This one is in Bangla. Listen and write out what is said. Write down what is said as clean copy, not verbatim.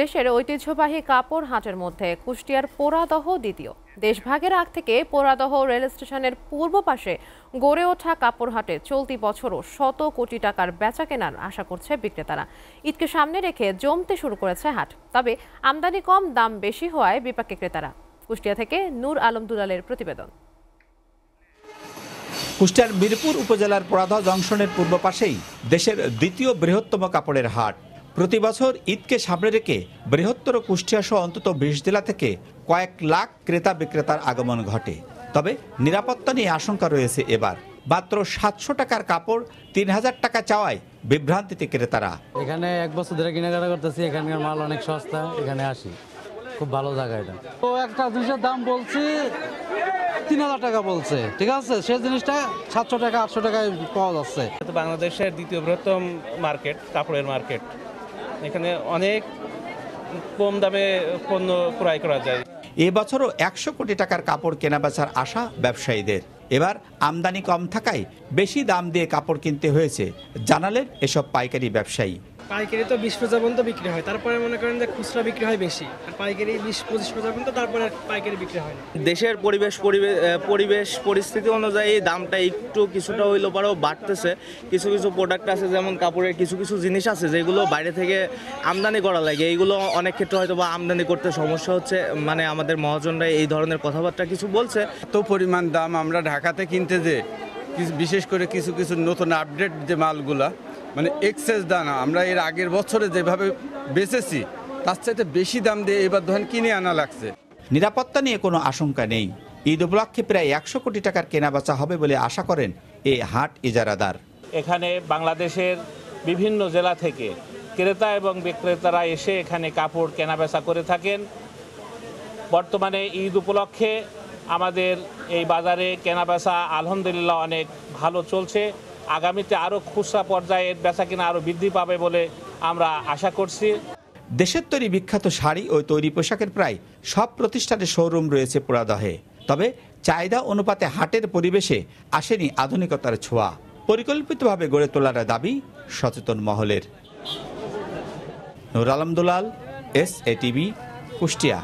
দেশের ঐতিহ্যবাহী কাপড় হাটের মধ্যে কুষ্টিয়ার পোড়াদহ দ্বিতীয়। দেশভাগের আগ থেকে পোড়াদহ রেল স্টেশনের পূর্ব পাশে গড়ে ওঠা কাপড় হাটে চলতি বছরও শত কোটি টাকার বেচা কেনার আশা করছে বিক্রেতারা। ঈদকে সামনে রেখে জমতে শুরু করেছে হাট, তবে আমদানি কম, দাম বেশি হওয়ায় বিপাকে ক্রেতারা। কুষ্টিয়া থেকে নূর আলম দুলালের প্রতিবেদন। কুষ্টিয়ার মিরপুর উপজেলার পোড়াদহ জংশনের পূর্ব পাশেই দেশের দ্বিতীয় বৃহত্তম কাপড়ের হাট। প্রতি বছর ঈদকে সামনে রেখে বৃহত্তর কুষ্টিয়া সহ অন্তত 20 জেলা থেকে কয়েক লাখ ক্রেতা বিক্রেতার আগমন ঘটে। তবে নিরাপত্তা নিয়ে আশঙ্কা রয়েছে এবার। মাত্র 700 টাকার কাপড় 3000 টাকা চাওয়ায় বিভ্রান্তিতে ক্রেতারা। এখানে 1 বছর ধরে কেনাকাটা করতেছি, এখানকার মাল অনেক সস্তা, এখানে আসি, খুব ভালো জায়গা এটা। তো একটা জিনিসের দাম বলছি 3000 টাকা বলছে, ঠিক আছে, সেই জিনিসটা 700 টাকা 800 টাকায় পাওয়া যাচ্ছে। বাংলাদেশের দ্বিতীয় বৃহত্তম মার্কেট, কাপড়ের মার্কেট। এখানে অনেক কম দামে পণ্য ক্রয় করা যায়। এবছরও 100 কোটি টাকার কাপড় কেনাবেচার আশা ব্যবসায়ীদের। এবার আমদানি কম থাকায় বেশি দাম দিয়ে কাপড় কিনতে হয়েছে, জানালেন এসব পাইকারি ব্যবসায়ী। পাইকারি তো 20 পর্যন্ত বিক্রি হয়, তারপরে মনে করেন যে খুচরা বিক্রি হয় বেশি, আর পাইকারি 20-25 পর্যন্ত, তারপরে পাইকারি বিক্রি হয় না। দেশের পরিবেশ পরিস্থিতি অনুযায়ী দামটা কিছুটা হইলেও পরেও বাড়তেছে। কিছু কিছু প্রোডাক্ট আছে, যেমন কাপড়ের কিছু কিছু জিনিস আছে যেগুলো বাইরে থেকে আমদানি করা লাগে, এইগুলো অনেক ক্ষেত্রে হয়তো বা আমদানি করতে সমস্যা হচ্ছে। মানে আমাদের মহাজনরা এই ধরনের কথাবার্তা কিছু বলছে। এত পরিমাণ দাম আমরা ঢাকাতে কিনতে যে, বিশেষ করে কিছু কিছু নতুন আপডেট যে মালগুলা, মানে এক্সেস দাম আমরা এর আগের বছরে যেভাবে বেচেছি তার চাইতে বেশি দাম দিয়ে এবার ধরেন কিনে আনা লাগছে। নিরাপত্তা নিয়ে কোনো আশঙ্কা নেই। ঈদ উপলক্ষে প্রায় 100 কোটি টাকার কেনাবেচা হবে বলে আশা করেন এই হাট ইজারাদার। এখানে বাংলাদেশের বিভিন্ন জেলা থেকে ক্রেতা এবং বিক্রেতারা এসে এখানে কাপড় কেনাবেচা করে থাকেন। বর্তমানে ঈদ উপলক্ষে আমাদের এই বাজারে কেনাবেচা আলহামদুলিল্লাহ অনেক ভালো চলছে। আগামীতে আরও খুচরা পর্যায়ে বেচা কিনা আরও বৃদ্ধি পাবে বলে আমরা আশা করছি। দেশের তৈরি বিখ্যাত শাড়ি ও তৈরি পোশাকের প্রায় সব প্রতিষ্ঠানের শোরুম রয়েছে পোড়াদহে। তবে চাহিদা অনুপাতে হাটের পরিবেশে আসেনি আধুনিকতার ছোঁয়া। পরিকল্পিতভাবে গড়ে তোলার দাবি সচেতন মহলের। নূর আলম দুলাল, SATV, কুষ্টিয়া।